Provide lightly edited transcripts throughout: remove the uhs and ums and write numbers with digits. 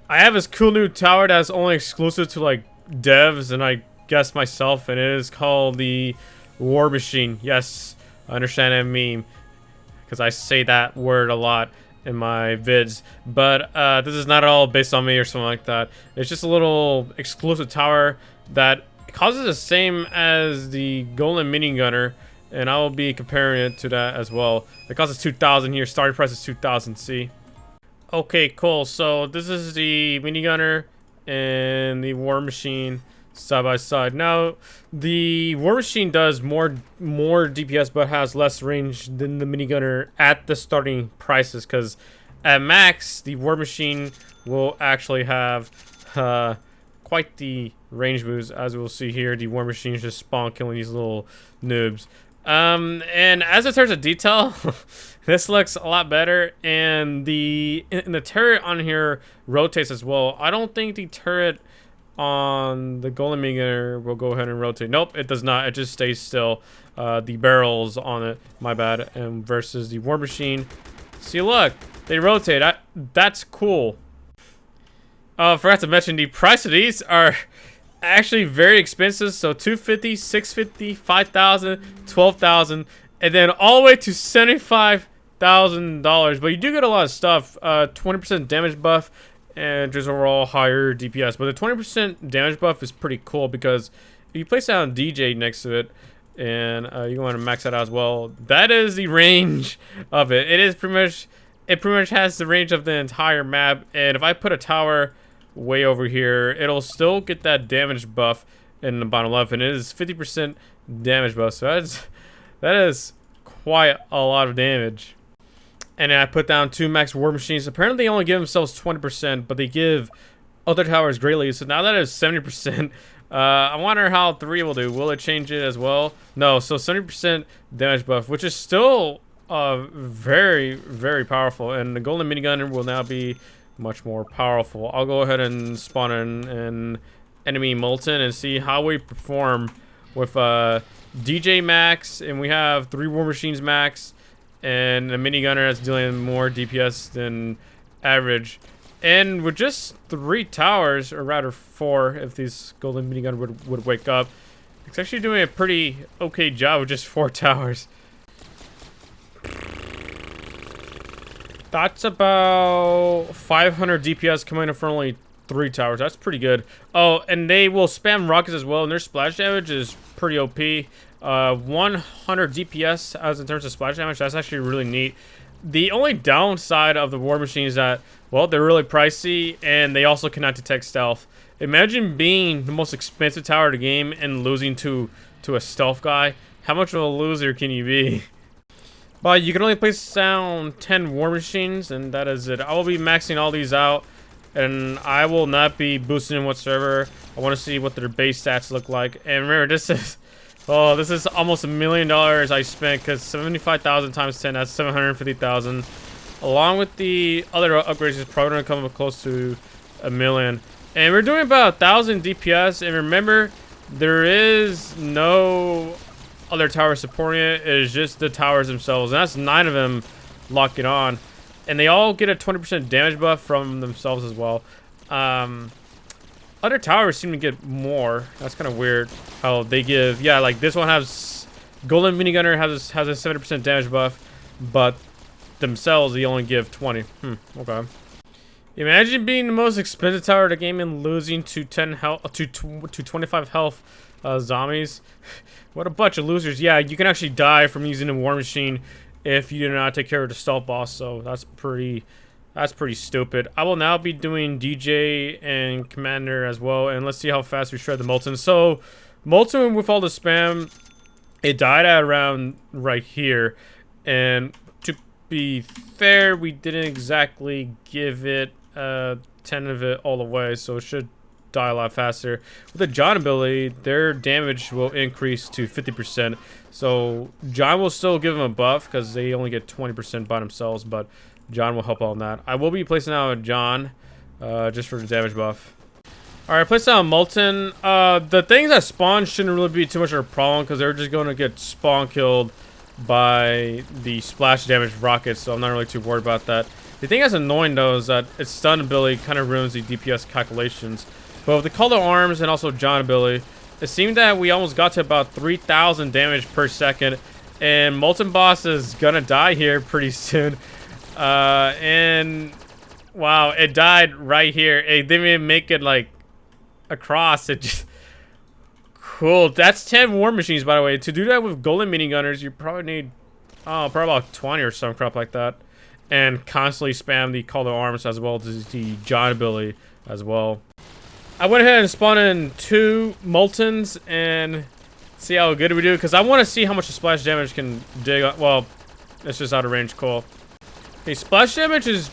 I have this cool new tower that's only exclusive to like devs and I guess myself, and it is called the War Machine. Yes, I understand that meme because I say that word a lot in my vids, but this is not at all based on me or something like that. It's just a little exclusive tower that causes the same as the Golden Minigunner, and I will be comparing it to that as well. It costs 2,000 here. Starting price is 2,000. See. Okay, cool. So this is the Minigunner and the War Machine side by side. Now, the War Machine does more DPS but has less range than the Minigunner at the starting prices, because at max, the War Machine will actually have quite the range moves, as we'll see here. The War Machine just spawn killing these little noobs. And as it turns to detail, this looks a lot better, and the turret on here rotates as well. I don't think the turret on the Golden Minigunner will go ahead and rotate. Nope, it does not. It just stays still. The barrels on it, my bad. And versus the War Machine, see, look, they rotate. That's cool. Forgot to mention the price of these are actually very expensive. So 250, 650, 5,000, 12,000, and then all the way to $75,000. But you do get a lot of stuff. 20% damage buff and just overall higher DPS. But the 20% damage buff is pretty cool because if you place down DJ next to it, and you want to max that out as well, that is the range of it. It pretty much has the range of the entire map. And if I put a tower way over here, it'll still get that damage buff in the bottom left, and it is 50% damage buff. So that is quite a lot of damage. And then I put down 2 max War Machines. Apparently they only give themselves 20%, but they give other towers greatly. So now that is 70%. I wonder how 3 will do. Will it change it as well? No. So 70% damage buff, which is still very, very powerful. And the Golden Minigunner will now be much more powerful. I'll go ahead and spawn in an enemy Molten and see how we perform with DJ max, and we have 3 War Machines max, and a Minigunner that's dealing more DPS than average. And with just 3 towers, or rather 4, if these Golden Minigunner would wake up, it's actually doing a pretty okay job with just 4 towers. That's about 500 DPS coming in for only 3 towers. That's pretty good. Oh, and they will spam rockets as well, and their splash damage is pretty OP. 100 DPS as in terms of splash damage. That's actually really neat. The only downside of the War Machine is that, well, they're really pricey, and they also cannot detect stealth. Imagine being the most expensive tower of the game and losing to a stealth guy. How much of a loser can you be? But you can only place down 10 War Machines, and that is it. I will be maxing all these out, and I will not be boosting them whatsoever. I want to see what their base stats look like. And remember, this is almost $1 million I spent, because 75,000 times 10, that's 750,000. Along with the other upgrades, it's probably going to come up close to $1 million. And we're doing about 1,000 DPS. And remember, there is no other towers supporting it. It is just the towers themselves, and that's 9 of them locking on, and they all get a 20% damage buff from themselves as well. Other towers seem to get more. That's kind of weird how they give. Yeah, like this one has Golden Minigunner has a 70% damage buff, but themselves they only give 20. Okay. Imagine being the most expensive tower of the game and losing to 10 health to 25 health zombies. What a bunch of losers. Yeah, you can actually die from using a War Machine if you do not take care of the stealth boss, so that's pretty stupid. I will now be doing DJ and Commander as well, and let's see how fast we shred the Molten. So Molten, with all the spam, it died at around right here, and to be fair, we didn't exactly give it 10 of it all the way, so it should die a lot faster. With the John ability, their damage will increase to 50%. So John will still give them a buff because they only get 20% by themselves, but John will help on that. I will be placing out John just for the damage buff. Alright, place down Molten. The things that spawn shouldn't really be too much of a problem because they're just going to get spawn killed by the splash damage rockets, so I'm not really too worried about that. The thing that's annoying though is that its stun ability kind of ruins the DPS calculations. But with the Call to Arms and also John ability, it seemed that we almost got to about 3,000 damage per second. And Molten Boss is gonna die here pretty soon. And wow, it died right here. It didn't even make it like across. It just cool. That's 10 War Machines, by the way. To do that with golden minigunners, you probably need probably about 20 or some crap like that. And constantly spam the Call to Arms as well as the John ability as well. I went ahead and spawned in 2 Moltens and see how good we do, because I want to see how much the splash damage can dig. Well, it's just out of range. Cool. Okay, splash damage is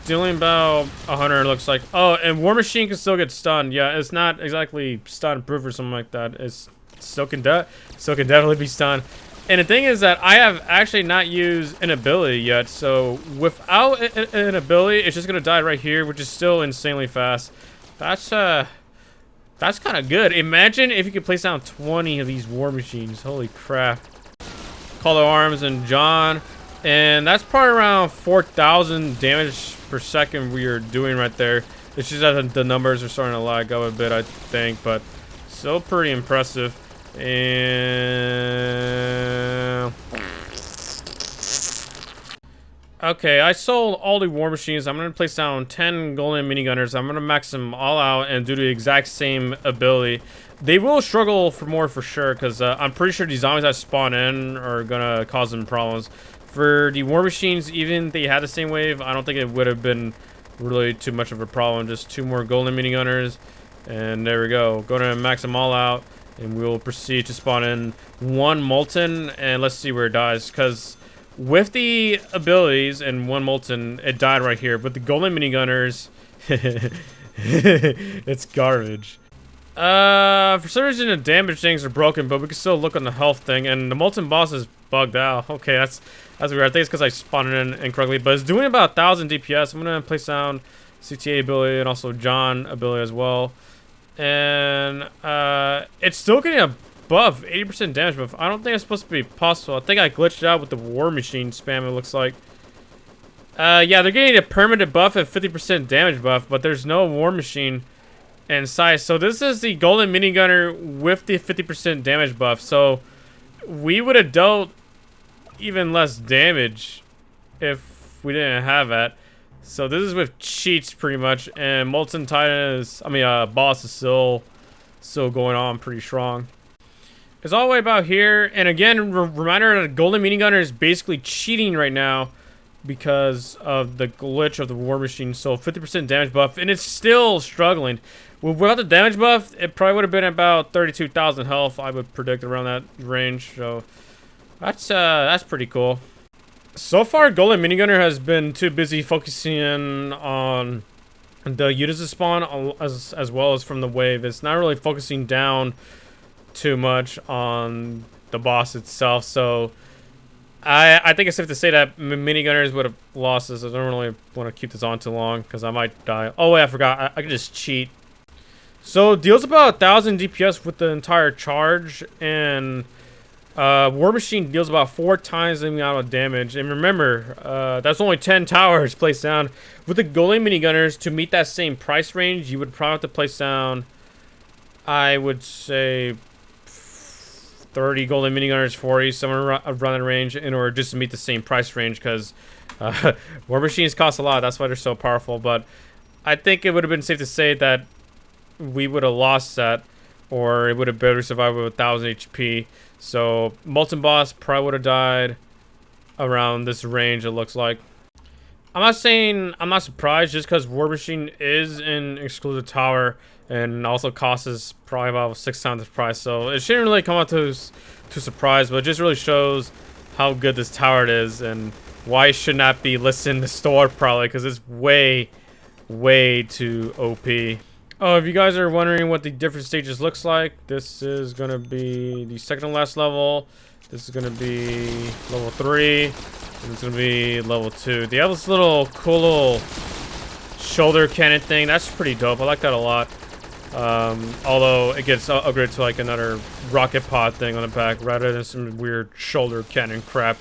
dealing about 100, it looks like. Oh, and War Machine can still get stunned. Yeah, it's not exactly stun proof or something like that. It's still can definitely be stunned. And the thing is that I have actually not used an ability yet, so without an ability, it's just gonna die right here, which is still insanely fast. That's kind of good. Imagine if you could place down 20 of these War Machines. Holy crap. Call to Arms and John, and that's probably around 4,000 damage per second we are doing right there. It's just that the numbers are starting to lag up a bit, I think, but still pretty impressive. And okay, I sold all the War Machines. I'm gonna place down 10 golden minigunners. I'm gonna max them all out and do the exact same ability. They will struggle for more for sure, because I'm pretty sure the zombies that spawn in are gonna cause them problems. For the War Machines, even if they had the same wave, I don't think it would have been really too much of a problem. Just 2 more golden minigunners, and there we go. Gonna max them all out. And we'll proceed to spawn in 1 Molten, and let's see where it dies. Because with the abilities and 1 Molten, it died right here. But the golden minigunners, it's garbage. For some reason the damage things are broken, but we can still look on the health thing. And the Molten Boss is bugged out. Okay, that's weird. I think it's because I spawned it in incorrectly. But it's doing about 1,000 DPS. I'm gonna place down CTA ability and also John ability as well. And it's still getting a buff, 80% damage buff. I don't think it's supposed to be possible. I think I glitched out with the War Machine spam, it looks like. Yeah, they're getting a permanent buff at 50% damage buff, but there's no War Machine inside. So this is the golden minigunner with the 50% damage buff. So we would have dealt even less damage if we didn't have that. So this is with cheats pretty much, and Molten Titan is, Boss is still going on pretty strong. It's all the way about here, and again, reminder that Golden Minigunner is basically cheating right now because of the glitch of the War Machine. So 50% damage buff, and it's still struggling. Without the damage buff, it probably would have been about 32,000 health. I would predict around that range. So that's pretty cool. So far, Golden Minigunner has been too busy focusing on the units spawn as well as from the wave. It's not really focusing down too much on the boss itself. So I think it's safe to say that minigunners would have lost this. I don't really want to keep this on too long because I might die. Oh wait, I forgot. I can just cheat. So deals about 1,000 DPS with the entire charge, and War Machine deals about 4 times the amount of damage. And remember, that's only 10 towers placed down. With the golden minigunners, to meet that same price range, you would probably have to place down, I would say, 30 golden minigunners, 40, somewhere around the range, in order just to meet the same price range. Because War Machines cost a lot. That's why they're so powerful. But I think it would have been safe to say that we would have lost that, or it would have barely survived with 1,000 HP. So Molten Boss probably would have died around this range, it looks like. I'm not saying I'm not surprised, just because War Machine is an exclusive tower and also costs us probably about 6 times the price. So it shouldn't really come out to surprise, but it just really shows how good this tower is and why it should not be listed in the store probably, because it's way too OP. Oh, if you guys are wondering what the different stages looks like, this is going to be the second to last level. This is going to be level 3. And it's going to be level 2. They have this little cool little shoulder cannon thing. That's pretty dope. I like that a lot. Although it gets upgraded to like another rocket pod thing on the back rather than some weird shoulder cannon crap.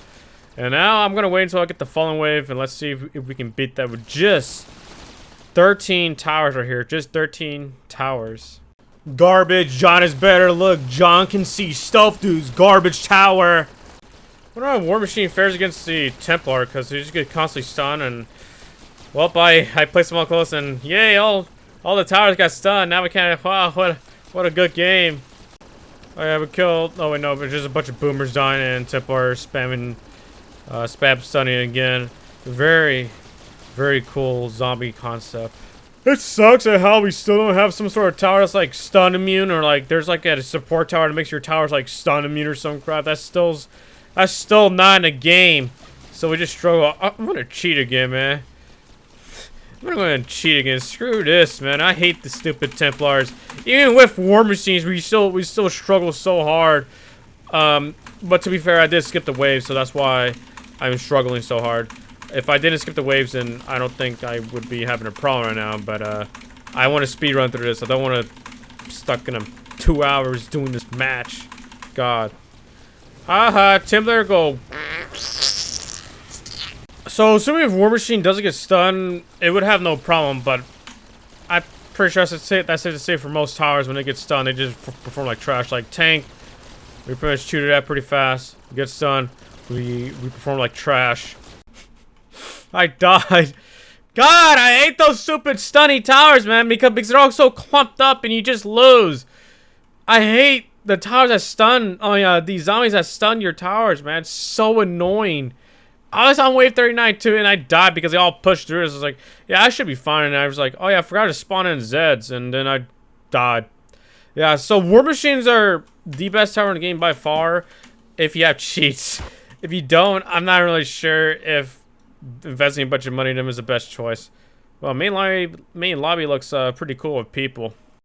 And now I'm gonna wait until I get the falling wave, and let's see if we can beat that with just 13 towers right here. Just 13 towers. Garbage. John is better. Look, John can see stuff, dudes. Garbage tower. I wonder how War Machine fares against the Templar, because they just get constantly stunned. And well, I placed them all close, and yay, all the towers got stunned. Now we can't. Wow, what a good game. Oh yeah, we killed. Oh wait, no, but just a bunch of boomers dying and Templar spamming, spam stunning again. Very, very cool zombie concept. It sucks at how we still don't have some sort of tower that's like stun immune, or like there's like a support tower that makes your towers like stun immune or some crap. That's still not in a game. So we just struggle. I'm gonna cheat again, man. I'm gonna go ahead and cheat again. Screw this, man. I hate the stupid Templars. Even with War Machines, we still struggle so hard. But to be fair, I did skip the waves, so that's why I'm struggling so hard. If I didn't skip the waves, then I don't think I would be having a problem right now. But I want to speed run through this. I don't want to be stuck in 2 hours doing this match. God. Haha, Templar go. So, assuming if War Machine doesn't get stunned, it would have no problem, but I'm pretty sure that's safe to say for most towers. When they get stunned, they just perform like trash. Like Tank, we pretty much chewed it out pretty fast. Get stunned, we perform like trash. I died. God, I hate those stupid stunny towers, man, because they're all so clumped up and you just lose. I hate the towers that stun. Oh yeah, these zombies that stun your towers, man. It's so annoying. I was on wave 39 too, and I died because they all pushed through. So I was like, yeah, I should be fine. And I was like, oh yeah, I forgot to spawn in Zeds, and then I died. Yeah, so War Machines are the best tower in the game by far, if you have cheats. If you don't, I'm not really sure if investing a bunch of money in them is the best choice. Well, main lobby looks pretty cool with people.